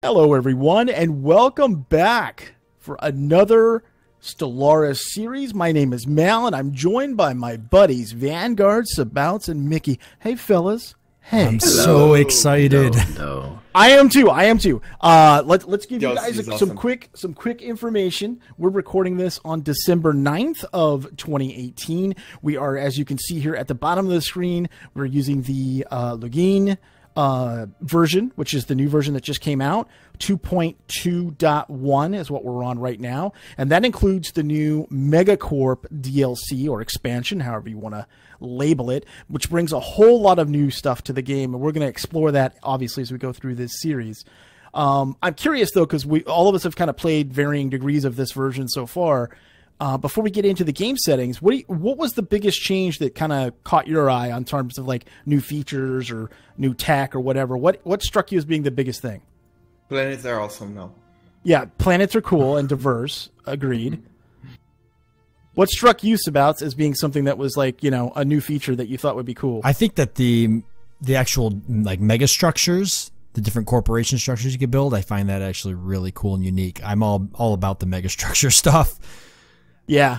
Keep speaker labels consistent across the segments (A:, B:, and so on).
A: Hello, everyone, and welcome back for another Stellaris series. My name is Mal, and I'm joined by my buddies Vanguard, Sabouts, and Mickey. Hey, fellas. Hey.
B: I'm so excited.
C: No.
A: I am too. Let's give you guys some
C: awesome.
A: quick information. We're recording this on December 9th of 2018. We are, as you can see here at the bottom of the screen, we're using the Login version, which is the new version that just came out. 2.2.1 is what we're on right now, and that includes the new Megacorp DLC or expansion, however you want to label it, which brings a whole lot of new stuff to the game, and we're going to explore that obviously as we go through this series. I'm curious though, because all of us have kind of played varying degrees of this version so far. Before we get into the game settings, what was the biggest change that kind of caught your eye on terms of like new features or new tech or whatever? What struck you as being the biggest thing?
C: Planets are awesome now.
A: Yeah, planets are cool and diverse. Agreed. What struck you, Sabouts, as being something that was like, you know, a new feature that you thought would be cool?
B: I think that the actual like mega structures, the different corporation structures you could build, I find that actually really cool and unique. I'm all about the mega structure stuff.
A: Yeah.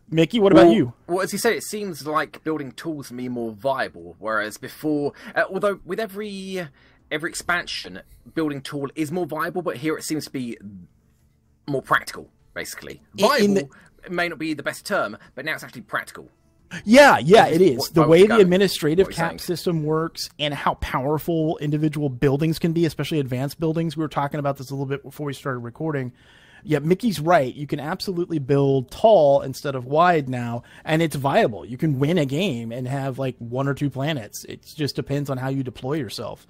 A: Mickey, what about you?
D: Well, as you said, it seems like building tools to be more viable, whereas before, although with every expansion, building tool is more viable, but here it seems to be more practical, basically. Viable may not be the best term, but now it's actually practical.
A: Yeah, it is. The way the administrative
D: cap
A: cap system works and how powerful individual buildings can be, especially advanced buildings. We were talking about this a little bit before we started recording. Yeah, Mickey's right. You can absolutely build tall instead of wide now, and it's viable. You can win a game and have like one or two planets. It just depends on how you deploy yourself.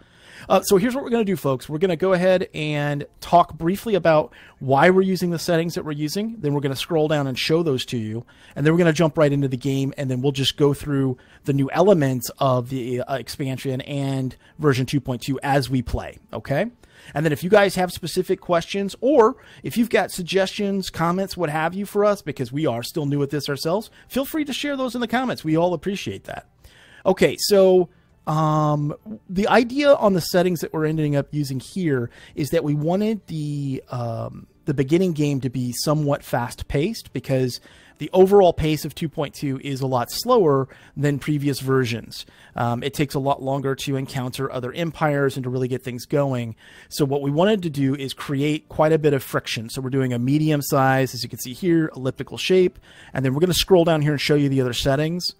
A: So here's what we're going to do, folks. We're going to go ahead and talk briefly about why we're using the settings that we're using. Then we're going to scroll down and show those to you. And then we're going to jump right into the game, and then we'll just go through the new elements of the expansion and version 2.2 as we play, okay? And then if you guys have specific questions, or if you've got suggestions, comments, what have you for us, because we are still new at this ourselves, feel free to share those in the comments. We all appreciate that. Okay, so the idea on the settings that we're ending up using here is that we wanted the beginning game to be somewhat fast-paced, because the overall pace of 2.2 is a lot slower than previous versions. It takes a lot longer to encounter other empires and to really get things going. So what we wanted to do is create quite a bit of friction. So we're doing a medium size, as you can see here, elliptical shape, and then we're going to scroll down here and show you the other settings.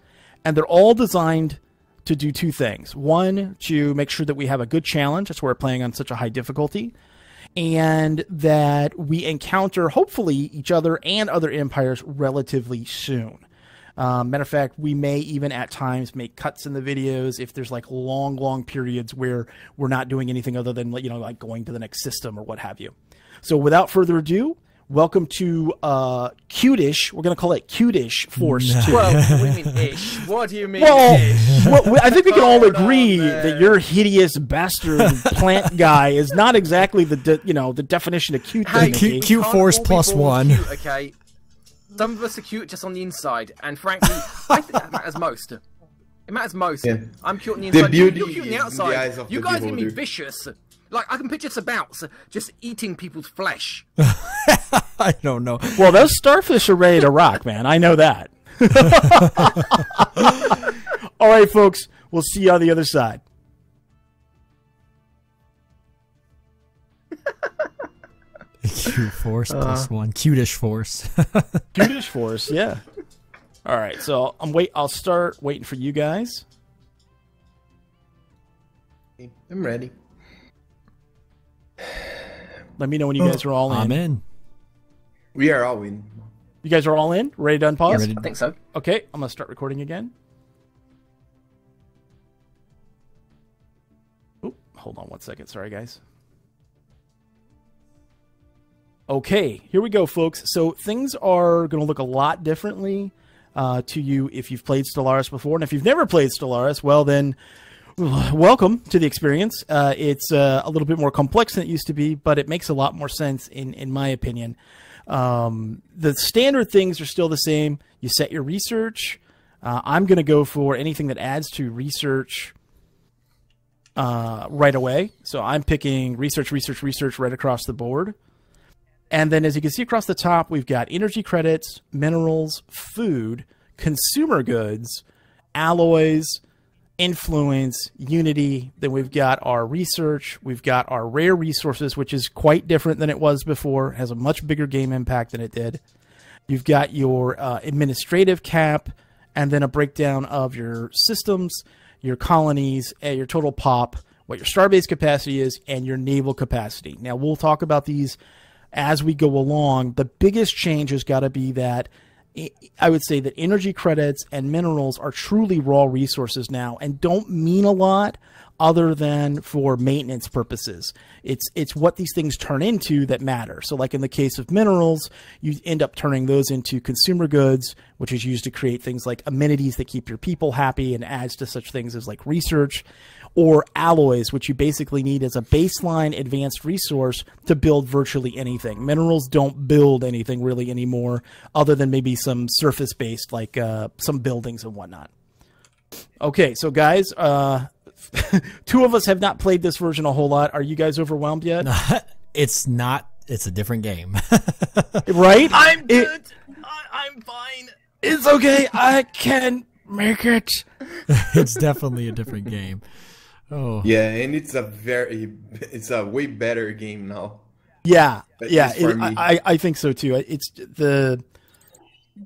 A: And they're all designed to do two things. One, to make sure that we have a good challenge. That's why we're playing on such a high difficulty. And that we encounter, hopefully, each other and other empires relatively soon. Matter of fact, we may even at times make cuts in the videos if there's like long periods where we're not doing anything other than, you know, like going to the next system or what have you. So without further ado, welcome to Cutish. We're going to call it Cutish Force 2.
D: Well, what do you mean ish? What do you mean
A: ish? Well, I think we can all agree that your hideous bastard plant guy is not exactly the definition of cute.
D: Hey,
B: cute force plus one.
D: Cute, okay, some of us are cute just on the inside, and frankly, I think that matters most. It matters most. Yeah. I'm cute on the inside. You're cute on the outside. You guys can be vicious. Like, I can picture Sabouts just eating people's flesh.
B: I don't know.
A: Well, those starfish are ready to rock, man. I know that. All right, folks. We'll see you on the other side.
B: Cute force plus one. Cutish force.
A: Cutish force, yeah. All right, so I'll start waiting for you guys.
C: I'm ready.
A: Let me know when you guys are all in.
B: I'm in.
C: We are all in.
A: You guys are all in? Ready to unpause?
D: Yes, I think so.
A: Okay, I'm going to start recording again. Oop, hold on one second. Sorry, guys. Okay, here we go, folks. So things are going to look a lot differently to you if you've played Stellaris before. And if you've never played Stellaris, well then, welcome to the experience. It's a little bit more complex than it used to be, but it makes a lot more sense in my opinion. The standard things are still the same. You set your research. I'm going to go for anything that adds to research right away. So I'm picking research, research, research right across the board. And then as you can see across the top, we've got energy credits, minerals, food, consumer goods, alloys, influence, unity. Then we've got our research. We've got our rare resources, which is quite different than it was before. It has a much bigger game impact than it did. You've got your administrative cap, and then a breakdown of your systems, your colonies, your total pop, what your starbase capacity is, and your naval capacity. Now, we'll talk about these as we go along. The biggest change has got to be that I would say that energy credits and minerals are truly raw resources now and don't mean a lot other than for maintenance purposes. It's what these things turn into that matter. So like in the case of minerals, you end up turning those into consumer goods, which is used to create things like amenities that keep your people happy and adds to such things as like research, or alloys, which you basically need as a baseline advanced resource to build virtually anything. Minerals don't build anything really anymore other than maybe some surface-based, like some buildings and whatnot. Okay, so guys, two of us have not played this version a whole lot. Are you guys overwhelmed yet?
B: It's not. It's a different game.
A: Right?
D: I'm good. I'm fine.
A: It's okay. I can make it.
B: It's definitely a different game. Oh
C: Yeah, and it's a way better game now.
A: Yeah,
C: At
A: yeah.
C: least for me.
A: I think so too.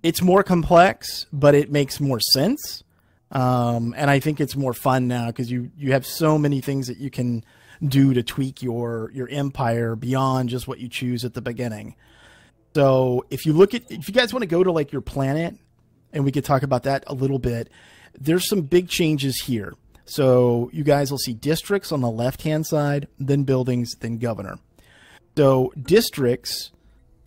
A: It's more complex, but it makes more sense. And I think it's more fun now because you have so many things that you can do to tweak your empire beyond just what you choose at the beginning. So if you guys want to go to like your planet, and we could talk about that a little bit, there's some big changes here. So you guys will see districts on the left-hand side, then buildings, then governor. So districts,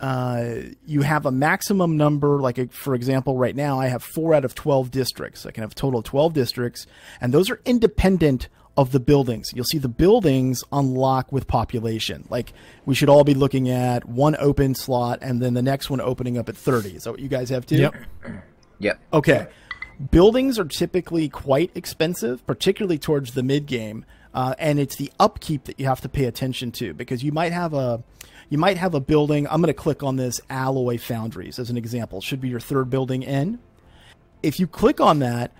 A: you have a maximum number, like for example, right now I have 4 out of 12 districts. I can have a total of 12 districts, and those are independent of the buildings. You'll see the buildings unlock with population. Like we should all be looking at one open slot and then the next one opening up at 30. Is that what you guys have too?
B: Yep.
D: Yep.
A: Okay. Buildings are typically quite expensive, particularly towards the mid game, and it's the upkeep that you have to pay attention to, because you might have a building. I'm going to click on this alloy foundries as an example. Should be your third building in. If you click on that,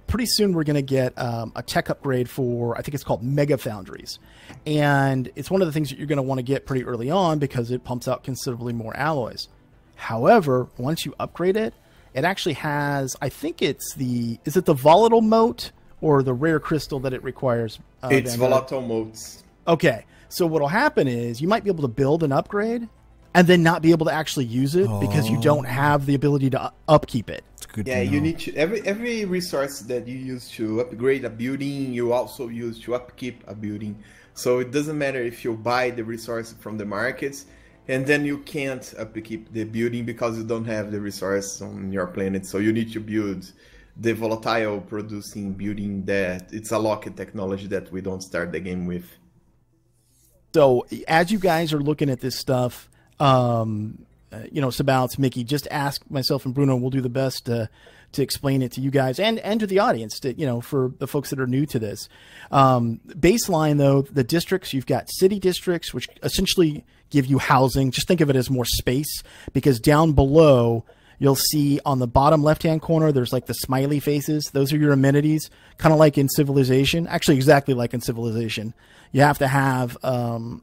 A: pretty soon we're going to get a tech upgrade for, I think it's called Mega Foundries, and it's one of the things that you're going to want to get pretty early on because it pumps out considerably more alloys. However, once you upgrade it, it actually has, I think is it the volatile mote or the rare crystal that it requires?
C: It's volatile modes.
A: Okay. So what'll happen is you might be able to build an upgrade and then not be able to actually use it because you don't have the ability to upkeep it.
B: it's good.
C: Yeah,
B: to know.
C: you need to every resource that you use to upgrade a building, you also use to upkeep a building. So it doesn't matter if you buy the resource from the markets, and then you can't upkeep the building because you don't have the resource on your planet. So you need to build the volatile producing building that it's a locked technology that we don't start the game with.
A: So as you guys are looking at this stuff, Sabouts, Mickey, just ask myself and Bruno. We'll do the best to explain it to you guys and to the audience, for the folks that are new to this. Baseline, though, the districts, you've got city districts, which essentially give you housing. Just think of it as more space, because down below, you'll see on the bottom left-hand corner, there's like the smiley faces. Those are your amenities, kind of like in Civilization. Actually, exactly like in Civilization. You have to have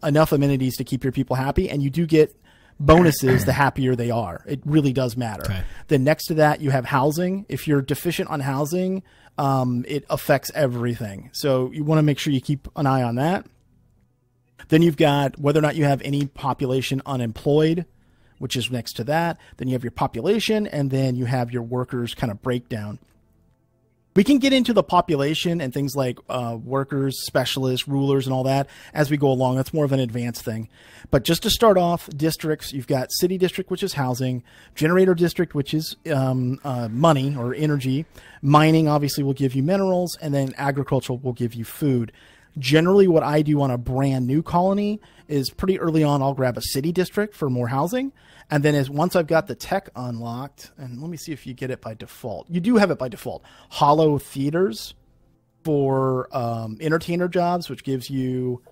A: enough amenities to keep your people happy, and you do get bonuses the happier they are. It really does matter.
B: Okay.
A: Then next to that, you have housing. If you're deficient on housing, it affects everything. So you want to make sure you keep an eye on that. Then you've got whether or not you have any population unemployed, which is next to that. Then you have your population, and then you have your workers kind of breakdown. We can get into the population and things like workers, specialists, rulers, and all that as we go along. That's more of an advanced thing. But just to start off, districts, you've got city district, which is housing, generator district, which is money or energy. Mining, obviously, will give you minerals, and then agricultural will give you food. Generally, what I do on a brand new colony is pretty early on, I'll grab a city district for more housing. And then once I've got the tech unlocked, and let me see if you get it by default. You do have it by default. Hollow theaters. for entertainer jobs, which gives you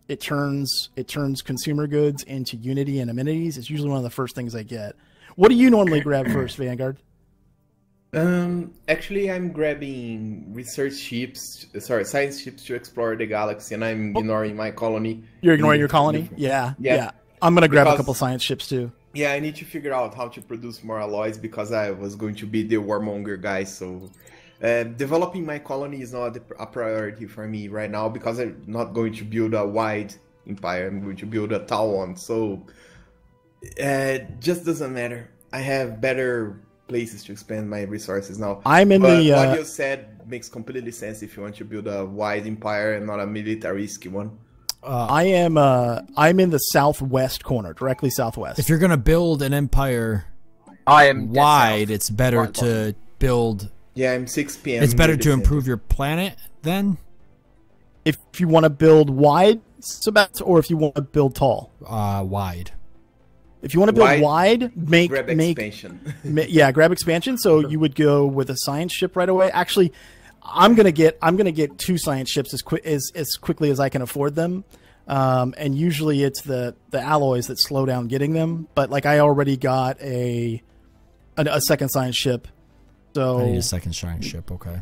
A: it turns consumer goods into Unity and amenities. It's usually one of the first things I get. What do you normally grab first, Vanguard?
C: Actually, I'm grabbing science ships to explore the galaxy, and I'm ignoring my colony.
A: You're ignoring your colony? Yeah. I'm gonna grab a couple science ships too.
C: Yeah, I need to figure out how to produce more alloys because I was going to be the warmonger guy. So, developing my colony is not a priority for me right now because I'm not going to build a wide empire. I'm going to build a tall one. So, it just doesn't matter. I have better places to expand my resources now.
A: What
C: you said makes completely sense if you want to build a wide empire and not a militaristic one.
A: I'm in the southwest corner, directly southwest.
B: If you're gonna build an empire
D: I am
B: wide, it's better to build.
C: Yeah, I'm 6 p.m.
B: It's better to improve your planet then.
A: If you want to build wide, Sabouts, or if you want to build tall.
B: Wide.
A: If you want to build wide,
C: grab expansion.
A: Grab expansion. So you would go with a science ship right away. Actually, I'm gonna get 2 science ships as quickly as I can afford them, and usually it's the alloys that slow down getting them. But like I already got a second science ship, so
B: I need a second science ship. Okay.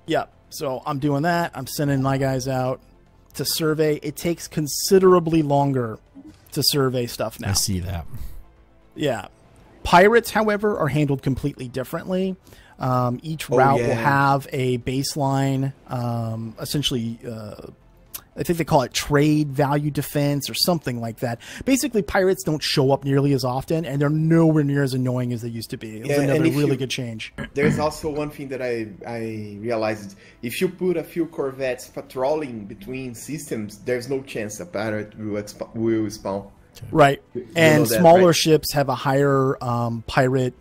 A: Yeah, so I'm doing that. I'm sending my guys out to survey. It takes considerably longer to survey stuff now.
B: I see that.
A: Yeah, pirates, however, are handled completely differently. Each route will have a baseline, essentially, I think they call it trade value defense or something like that. Basically, pirates don't show up nearly as often, and they're nowhere near as annoying as they used to be. It was another really good change.
C: There's also one thing that I realized. If you put a few corvettes patrolling between systems, there's no chance a pirate will spawn.
A: Right. And smaller ships have a higher pirate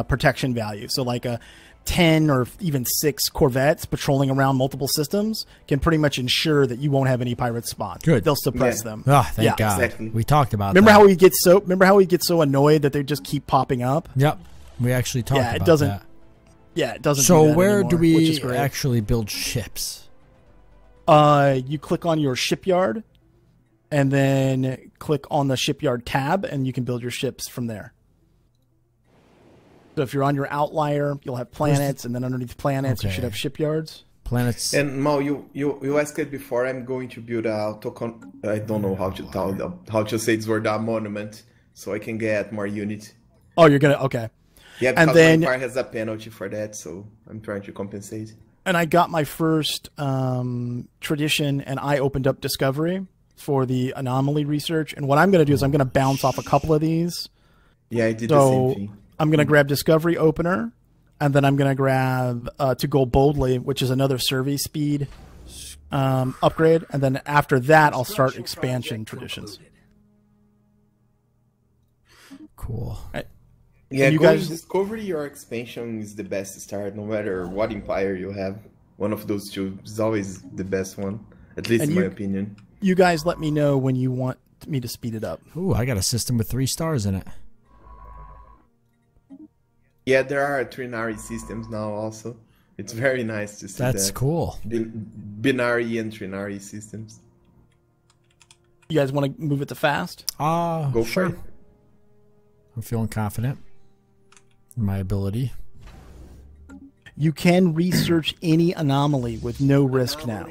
A: protection value. So like a 10 or even 6 corvettes patrolling around multiple systems can pretty much ensure that you won't have any pirates spawn.
B: Good.
A: They'll suppress them.
B: Oh, thank God.
C: Exactly.
B: We talked about
A: remember
B: that.
A: Remember how we get so annoyed that they just keep popping up?
B: Yep. We actually talked about that.
A: Yeah, it doesn't
B: So
A: do that
B: where
A: anymore,
B: do we
A: which is great.
B: actually build ships?
A: You click on your shipyard and then click on the shipyard tab and you can build your ships from there. So if you're on your outlier, you'll have planets, and then underneath planets, you should have shipyards.
B: Planets.
C: And Mo, you asked it before. I'm going to build a I don't know how to say this word, a monument, so I can get more units.
A: Oh, you're gonna okay.
C: Yeah, because my empire has a penalty for that, so I'm trying to compensate.
A: And I got my first tradition, and I opened up Discovery for the anomaly research. And what I'm going to do is I'm going to bounce off a couple of these.
C: Yeah, I did the same thing.
A: I'm going to grab Discovery Opener, and then I'm going to grab To Go Boldly, which is another survey speed upgrade. And then after that, I'll start expansion traditions.
B: Cool.
A: Right.
C: Yeah,
A: you
C: going
A: guys
C: Discovery or expansion is the best start, no matter what empire you have. One of those two is always the best one, at least in my opinion.
A: You guys let me know when you want me to speed it up.
B: Ooh, I got a system with 3 stars in it.
C: Yeah, there are trinary systems now also. It's very nice to see that.
B: That's cool.
C: Binary and trinary systems.
A: You guys want to move it to fast?
C: Go for it.
B: I'm feeling confident in my ability.
A: You can research any anomaly with no risk now.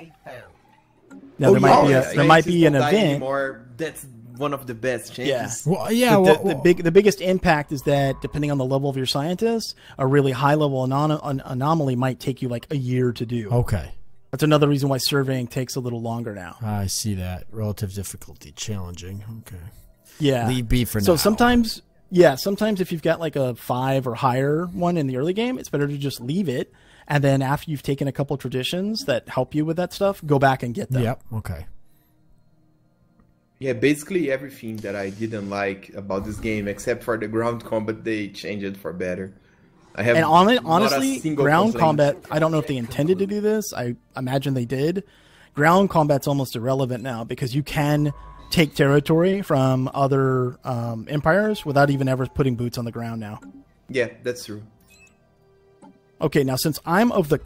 A: Now there might be an event.
C: Anymore. That's one of the best changes.
B: Yeah. Well, yeah.
A: The biggest impact is that depending on the level of your scientists, a really high level anomaly might take you like a year to do.
B: Okay.
A: That's another reason why surveying takes a little longer now.
B: I see that. Relative difficulty, challenging. Okay.
A: Yeah.
B: Leave B for now.
A: So sometimes if you've got like a 5 or higher one in the early game, it's better to just leave it. And then after you've taken a couple of traditions that help you with that stuff, go back and get them.
B: Yep. Okay.
C: Yeah, basically everything that I didn't like about this game, except for the ground combat, they changed it for better.
A: Honestly, ground combat, I don't know if they intended to do this. I imagine they did. Ground combat's almost irrelevant now because you can take territory from other empires without even ever putting boots on the ground now.
C: Yeah, that's true.
A: Okay, now since I'm of the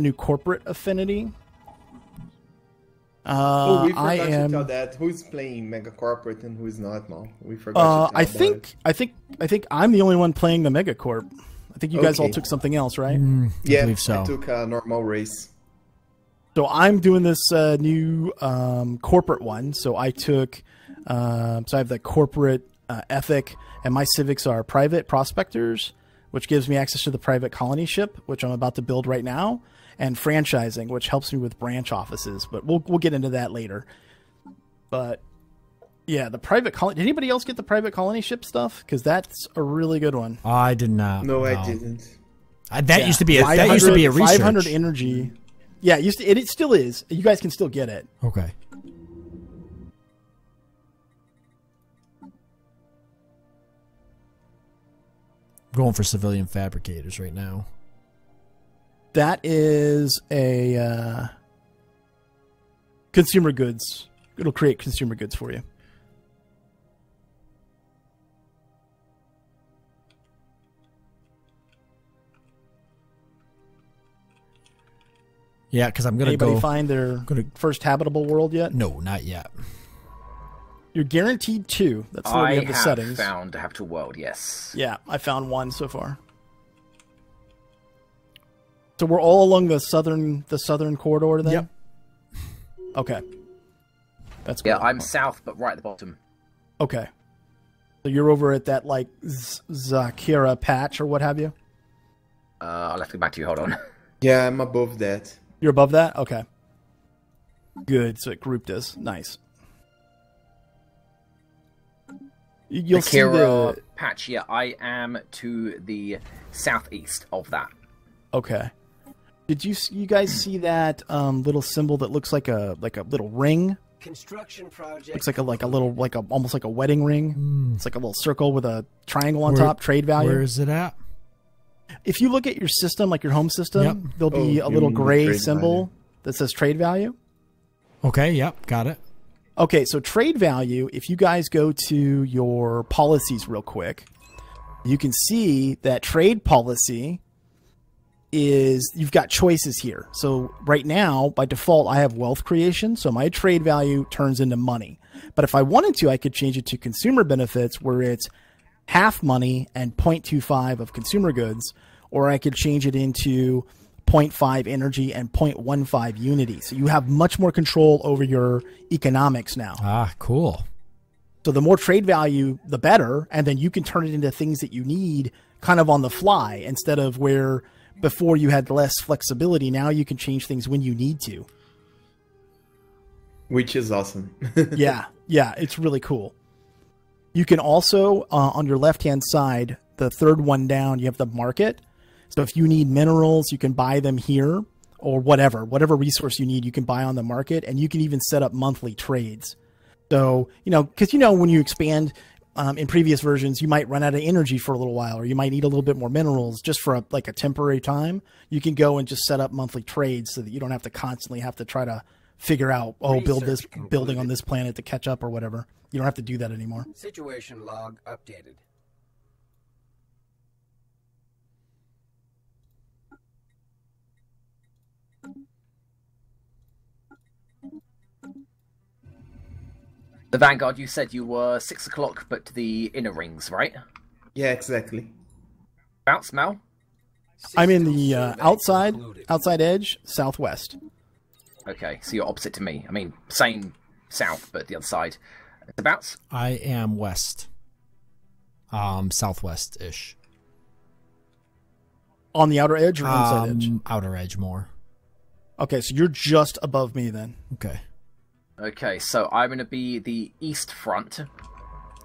A: new corporate affinity,
C: we forgot to tell that who's playing Megacorp and who's not. No, we forgot.
A: I think I'm the only one playing the Megacorp. I think you guys all took something else, right?
B: I believe so.
C: I took a normal race.
A: So I'm doing this new corporate one. So I took, so I have the corporate ethic, and my civics are private prospectors, which gives me access to the private colony ship, which I'm about to build right now, and franchising, which helps me with branch offices. But we'll get into that later. But yeah, the private colony. Did anybody else get the private colony ship stuff? Because that's a really good one.
B: I did not.
C: No, I didn't.
B: That used to be a research.
A: 500 energy. Yeah, it used to, it still is. You guys can still get it.
B: Okay. Going for civilian fabricators right now.
A: That is a consumer goods. It'll create consumer goods for you.
B: Yeah, because I'm going to
A: Anybody find their first habitable world yet?
B: No, not yet.
A: You're guaranteed 2. That's where we have the settings.
D: I have found a habitable world, yes.
A: Yeah, I found 1 so far. So we're all along the southern corridor then?
B: Yep.
A: Okay. That's cool.
D: Yeah, I'm south, but right at the bottom.
A: Okay. So you're over at that, like, Zakira patch or what have you?
D: I'll have to get back to you, hold on.
C: Yeah, I'm above that.
A: You're above that? Okay. Good, so it grouped us. Nice. You'll see the
D: patch. Yeah, I am to the southeast of that.
A: Okay. Did you guys see that little symbol that looks like a little ring?
E: Construction project.
A: Looks like almost like a wedding ring. It's like a little circle with a triangle on top. Trade value.
B: Where is it at?
A: If you look at your system, like your home system, there'll be a little gray symbol that says trade value.
B: Okay. Yep. Got it.
A: Okay, so trade value, if you guys go to your policies real quick, you can see that trade policy is, you've got choices here. So right now, by default, I have wealth creation, so my trade value turns into money. But if I wanted to, I could change it to consumer benefits, where it's half money and 0.25 of consumer goods, or I could change it into 0.5 energy and 0.15 unity. So you have much more control over your economics now.
B: Ah, cool.
A: So the more trade value, the better. And then you can turn it into things that you need kind of on the fly, instead of where before you had less flexibility. Now you can change things when you need to.
C: Which is awesome.
A: Yeah, it's really cool. You can also, on your left-hand side, the third one down, you have the market. So if you need minerals, you can buy them here, or whatever resource you need, you can buy on the market, and you can even set up monthly trades. So, because when you expand in previous versions, you might run out of energy for a little while, or you might need a little bit more minerals just for a temporary time. You can go and just set up monthly trades so that you don't have to constantly have to try to figure out, build this building on this planet to catch up or whatever. You don't have to do that anymore.
E: Situation log updated.
D: The Vanguard, you said you were 6 o'clock, but to the inner rings, right?
C: Yeah, exactly.
D: Sabouts, Mel?
A: I'm in the outside edge, southwest.
D: Okay, so you're opposite to me. I mean, same south, but the other side. Sabouts?
B: I am west. Southwest-ish.
A: On the outer edge or inside edge?
B: Outer edge more.
A: Okay, so you're just above me then.
B: Okay.
D: Okay, so I'm going to be the east front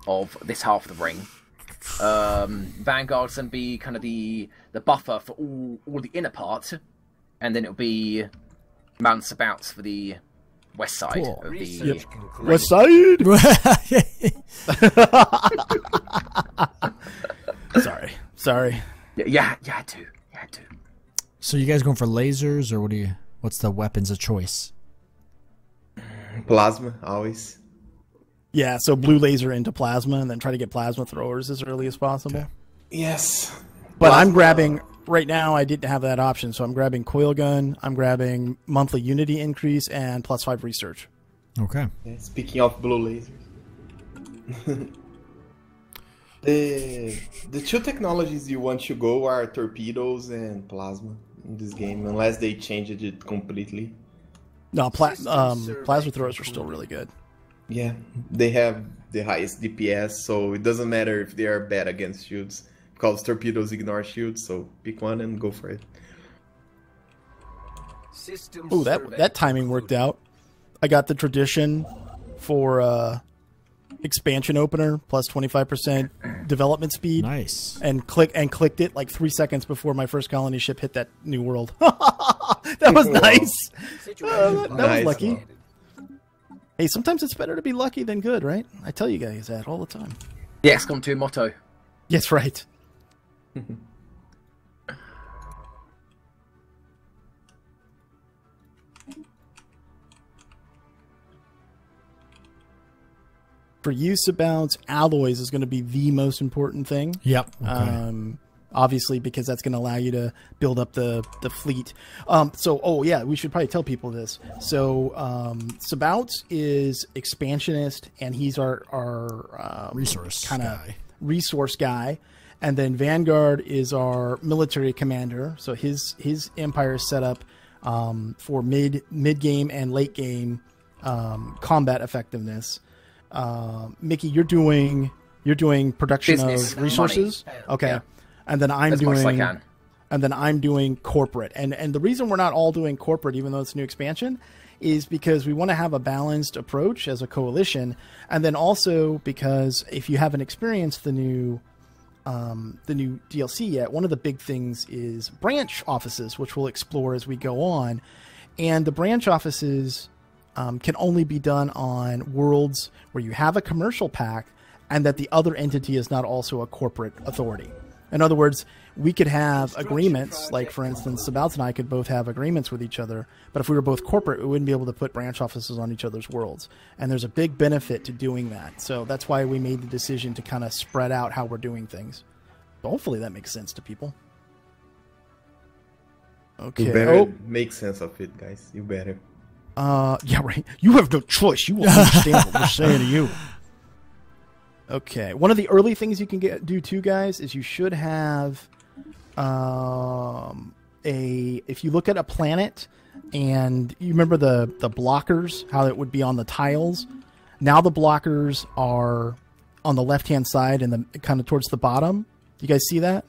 D: of this half of the ring. Vanguard's going to be kind of the buffer for all the inner part, and then it'll be Mount Sabouts for the west side of the
A: west side. Sorry.
D: Yeah, you had to.
B: So you guys going for lasers, or what's the weapons of choice?
C: Plasma, always.
A: Yeah, so blue laser into plasma, and then try to get plasma throwers as early as possible.
C: Yes.
A: But
C: plasma.
A: right now I didn't have that option, so I'm grabbing coil gun, I'm grabbing monthly unity increase, and +5 research.
B: Okay.
C: Yeah, speaking of blue lasers. The two technologies you want to go are torpedoes and plasma in this game, unless they changed it completely.
A: No, plasma throwers are still really good.
C: Yeah, they have the highest DPS, so it doesn't matter if they are bad against shields, because torpedoes ignore shields, so pick one and go for it.
A: Oh, that timing worked out. I got the tradition for expansion opener plus 25% development speed.
B: Nice.
A: And clicked it like 3 seconds before my first colony ship hit that new world. That was nice. That was lucky. Hey, sometimes it's better to be lucky than good, right? I tell you guys that all the time.
D: The XCOM 2 motto.
A: Yes, right. For you, Sabouts, alloys is going to be the most important thing.
B: Yep. Okay.
A: Obviously, because that's going to allow you to build up the fleet. We should probably tell people this. So, Sabouts is expansionist, and he's our
B: resource
A: kind of resource guy. And then Vanguard is our military commander. So his empire is set up for mid game and late game combat effectiveness. Mickey, you're doing production
D: Business,
A: of resources.
D: money.
A: Okay.
D: Yeah.
A: And then I'm
D: As much as I
A: doing
D: can.
A: and then I'm doing corporate. And the reason we're not all doing corporate, even though it's a new expansion, is because we want to have a balanced approach as a coalition. And then also because if you haven't experienced the new DLC yet, one of the big things is branch offices, which we'll explore as we go on. And the branch offices can only be done on worlds where you have a commercial pact and that the other entity is not also a corporate authority. In other words, we could have agreements, like for instance, Sabouts and I could both have agreements with each other, but if we were both corporate, we wouldn't be able to put branch offices on each other's worlds. And there's a big benefit to doing that. So that's why we made the decision to kind of spread out how we're doing things. So hopefully that makes sense to people. Okay.
C: You better make sense of it, guys. You better.
A: Yeah, right. You have no choice. You won't understand what we're saying to you. Okay. One of the early things you can do too, guys, is you should have if you look at a planet and you remember the blockers, how it would be on the tiles. Now the blockers are on the left-hand side and the kind of towards the bottom. You guys see that?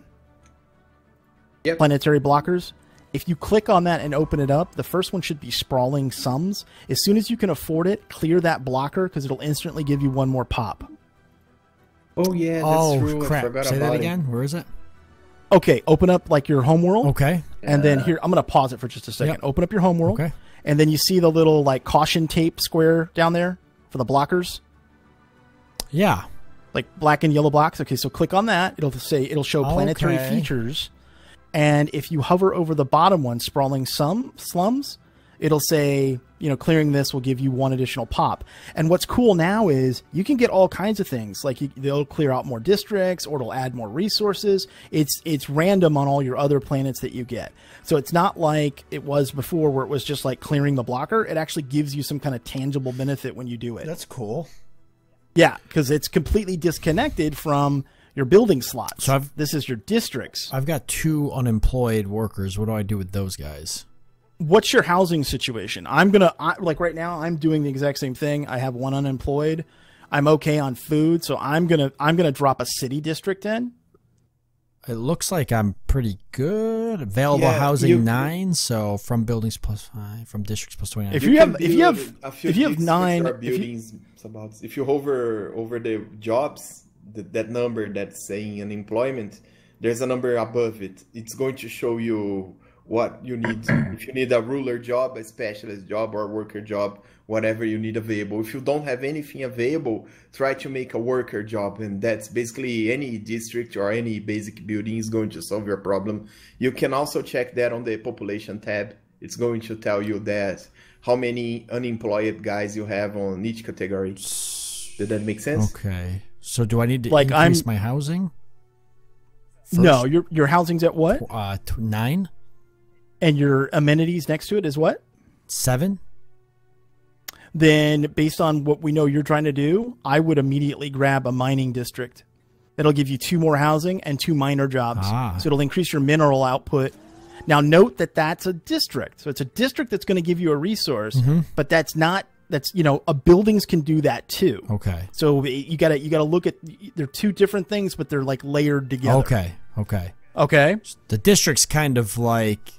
C: Yep.
A: Planetary blockers. If you click on that and open it up, the first one should be Sprawling Sums. As soon as you can afford it, clear that blocker because it'll instantly give you one more pop.
C: Oh yeah, that's true.
B: Crap.
C: I forgot
B: Say
C: about
B: that
C: it.
B: again. Where is it?
A: Okay, open up like your home world.
B: Okay.
A: And then here, I'm going to pause it for just a second.
B: Yep.
A: Open up your home world.
B: Okay.
A: And then you see the little like caution tape square down there for the blockers.
B: Yeah.
A: Like black and yellow blocks. Okay, so click on that. It'll show planetary features. And if you hover over the bottom one, Sprawling Slums, it'll say, clearing this will give you one additional pop. And what's cool now is you can get all kinds of things. Like they'll clear out more districts or it'll add more resources. It's random on all your other planets that you get. So it's not like it was before where it was just like clearing the blocker. It actually gives you some kind of tangible benefit when you do it.
B: That's cool.
A: Yeah, because it's completely disconnected from your building slots.
B: So
A: this is your districts.
B: I've got 2 unemployed workers. What do I do with those guys?
A: What's your housing situation? Like right now, I'm doing the exact same thing. I have 1 unemployed. I'm okay on food, so I'm gonna drop a city district in.
B: It looks like I'm pretty good. Available housing 9, so from buildings +5, from districts +29.
A: If you have 9
C: buildings, if you hover over the jobs, that number that's saying unemployment, there's a number above it. It's going to show you what you need. If you need a ruler job, a specialist job, or a worker job, whatever you need available. If you don't have anything available, try to make a worker job, and that's basically any district or any basic building is going to solve your problem. You can also check that on the population tab. It's going to tell you that how many unemployed guys you have on each category. Did that make sense?
B: Okay. So do I need to increase my housing?
A: No, your housing's at what?
B: 9.
A: And your amenities next to it is what?
B: 7.
A: Then based on what we know you're trying to do, I would immediately grab a mining district. It'll give you 2 more housing and 2 miner jobs. So it'll increase your mineral output. Now note that that's a district. So it's a district that's going to give you a resource, but that's not, a buildings can do that too.
B: Okay.
A: So you gotta look at, they're 2 different things, but they're like layered together.
B: Okay. The district's kind of like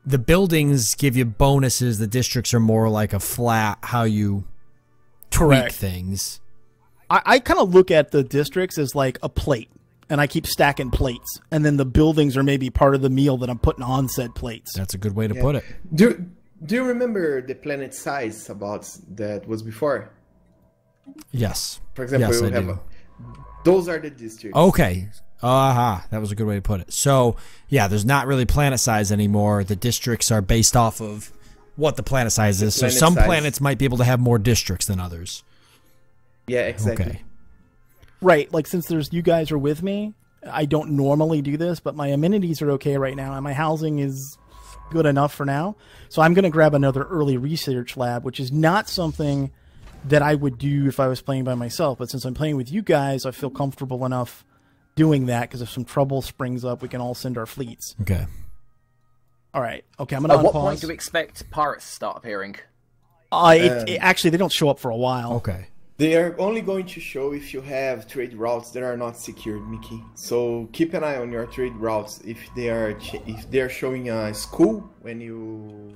B: the buildings give you bonuses. The districts are more like a flat how you tweak things.
A: I kind of look at the districts as like a plate, and I keep stacking plates, and then the buildings are maybe part of the meal that I'm putting on said plates.
B: That's a good way to put it.
C: Do you remember the planet size Sabouts that was before?
B: Yes.
C: For example,
B: yes,
C: you have those are the districts.
B: Okay. That was a good way to put it. So, yeah, there's not really planet size anymore. The districts are based off of what the planet size is. So some planets might be able to have more districts than others.
C: Yeah, exactly.
B: Okay.
A: Right, like since you guys are with me, I don't normally do this, but my amenities are okay right now, and my housing is good enough for now. So I'm going to grab another early research lab, which is not something that I would do if I was playing by myself. But since I'm playing with you guys, I feel comfortable enough doing that, because if some trouble springs up, we can all send our fleets.
B: Okay.
A: All right. Okay, I'm going to
D: At what point do we expect pirates to start appearing?
A: Actually, they don't show up for a while.
B: Okay.
C: They are only going to show if you have trade routes that are not secured, Mickey. So keep an eye on your trade routes if they are showing a school when you.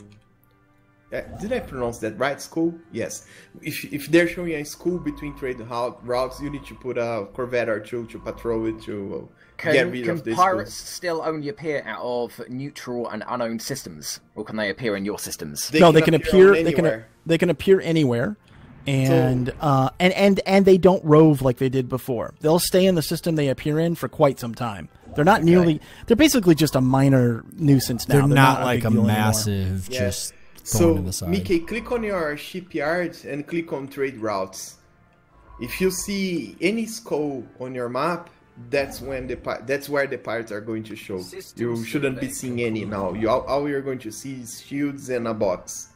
C: Did I pronounce that right? School? Yes. If they're showing a school between trade routes, you need to put a Corvette or 2 to patrol it to get rid of this.
D: Can pirates still only appear out of neutral and unowned systems, or can they appear in your systems?
A: They can appear. They can appear anywhere. And and they don't rove like they did before. They'll stay in the system they appear in for quite some time. They're not nearly. They're basically just a minor nuisance now.
B: They're not like a massive just.
C: So, Mickey, click on your shipyard and click on trade routes. If you see any skull on your map, that's where the pirates are going to show. You shouldn't be seeing any now. All you're going to see is shields and a box.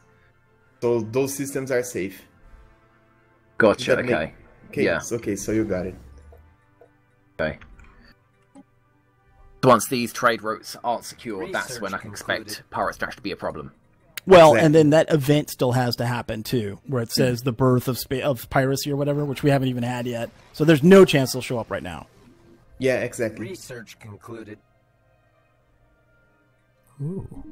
C: So those systems are safe.
D: Gotcha, okay.
C: Yeah. Okay, so you got it.
D: Okay. Once these trade routes aren't secure, that's when I can expect pirates to actually be a problem.
A: Well, and then that event still has to happen, too, where it says the birth of piracy or whatever, which we haven't even had yet. So there's no chance they'll show up right now.
C: Yeah, exactly.
E: Research concluded.
B: Ooh.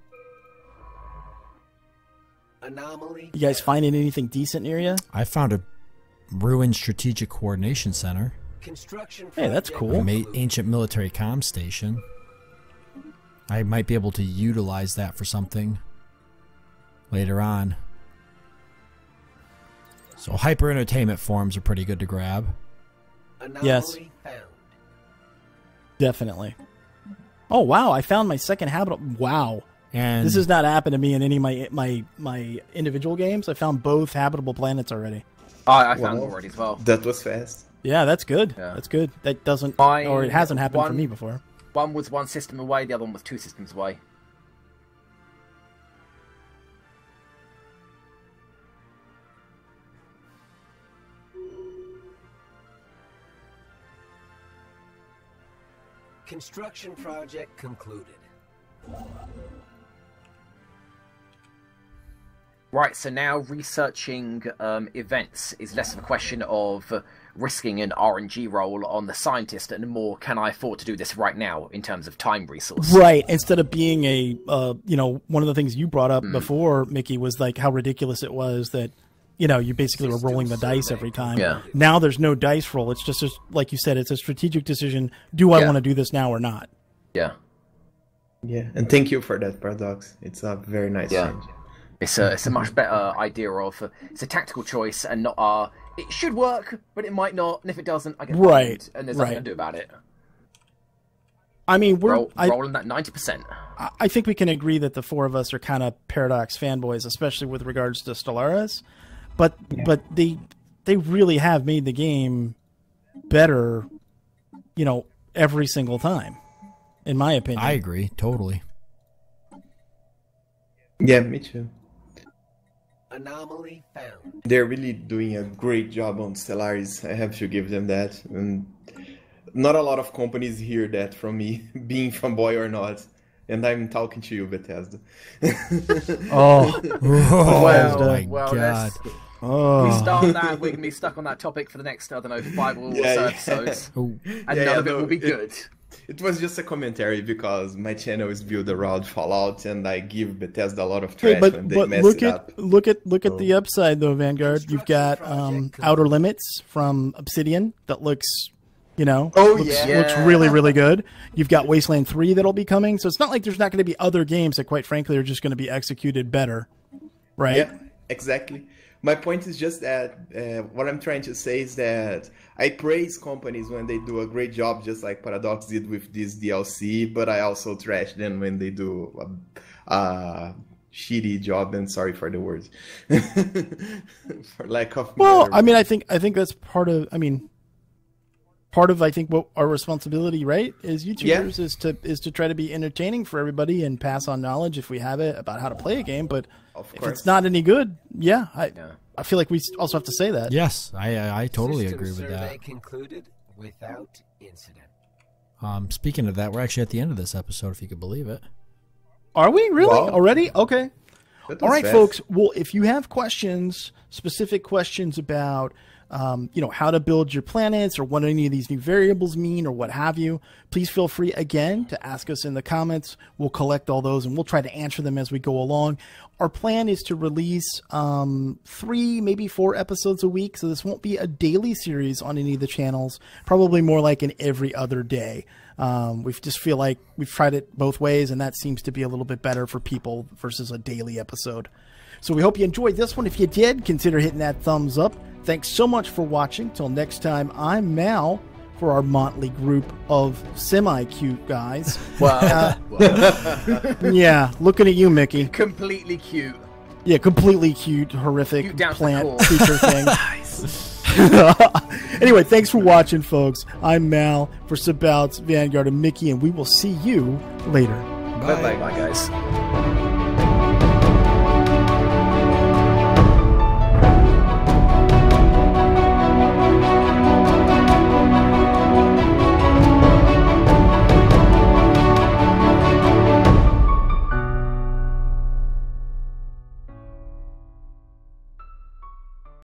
E: Anomaly.
A: You guys finding anything decent near you?
B: I found a ruined strategic coordination center.
E: Construction.
A: Hey, that's cool.
B: Ancient military comm station. I might be able to utilize that for something later on. So hyper entertainment forms are pretty good to grab.
E: Anomaly
A: yes.
E: Found.
A: Definitely. Oh wow! I found my second habitable. Wow.
B: And
A: this has not happened to me in any of my individual games. I found both habitable planets already.
D: I found them already as well.
C: That was fast.
A: Yeah, that's good.
D: Yeah.
A: That's good. That doesn't, or it hasn't happened for me before.
D: One was 1 system away, the other one was 2 systems away.
E: Construction project concluded.
D: Right, so now researching events is less of a question of risking an RNG roll on the scientist and more, can I afford to do this right now in terms of time resource?
A: Right, instead of being a, one of the things you brought up before, Mickey, was like how ridiculous it was that, you basically were rolling the dice every time.
D: Yeah.
A: Now there's no dice roll. It's just like you said, it's a strategic decision. Do I want to do this now or not?
D: Yeah.
C: Yeah, and thank you for that, Paradox. It's a very nice change.
D: It's a much better idea of it's a tactical choice and not it should work, but it might not, and if it doesn't, I get fined, and there's nothing to do about it.
A: I mean,
D: rolling that 90%.
A: I think we can agree that the 4 of us are kind of Paradox fanboys, especially with regards to Stellaris. But they really have made the game better, every single time, in my opinion.
B: I agree, totally.
C: Yeah, me too.
E: Anomaly found.
C: They're really doing a great job on Stellaris. I have to give them that. And not a lot of companies hear that from me, being fanboy or not. And I'm talking to you, Bethesda.
A: Oh,
B: my
D: well,
B: God.
D: We start that. We're gonna be stuck on that topic for the next, I don't know, 5 or so episodes,
B: Oh,
D: and none of it will be good.
C: It was just a commentary because my channel is built around Fallout, and I give Bethesda a lot of trash
A: hey, but
C: when they mess
A: look
C: it
A: at
C: up.
A: look at the upside though, Vanguard. You've got Outer Limits from Obsidian that looks, looks really, really good. You've got Wasteland 3 that'll be coming, so it's not like there's not going to be other games that, quite frankly, are just going to be executed better, right?
C: Yeah, exactly. My point is just that what I'm trying to say is that I praise companies when they do a great job, just like Paradox did with this DLC, but I also trash them when they do a shitty job, and sorry for the words. For lack of
A: Well, I mean, I think that's part of I think what our responsibility, right, as YouTubers is to try to be entertaining for everybody and pass on knowledge if we have it about how to play a game. But if it's not any good, I feel like we also have to say that.
B: yes, I totally
E: System
B: agree with
E: survey
B: that.
E: concluded without incident.
B: Speaking of that, we're actually at the end of this episode, if you could believe it.
A: Are we really
C: Wow.
A: already? Okay.
C: That was
A: All right,
C: fast.
A: folks. Well, if you have questions, specific questions about, how to build your planets or what any of these new variables mean or what have you, please feel free again to ask us in the comments. We'll collect all those and we'll try to answer them as we go along. Our plan is to release 3, maybe 4 episodes a week. So this won't be a daily series on any of the channels, probably more like an every other day. We just feel like we've tried it both ways, and that seems to be a little bit better for people versus a daily episode. So we hope you enjoyed this one. If you did, consider hitting that thumbs up. Thanks so much for watching. Till next time, I'm Mal for our motley group of semi-cute guys.
D: Well,
A: Yeah, looking at you, Mickey.
D: completely cute.
A: Yeah, completely cute, horrific
D: Cute down to the
A: plant
D: core.
A: creature thing. Anyway, thanks for watching, folks. I'm Mal for Sabouts, Vanguard, and Mickey, and we will see you later.
D: Bye, guys.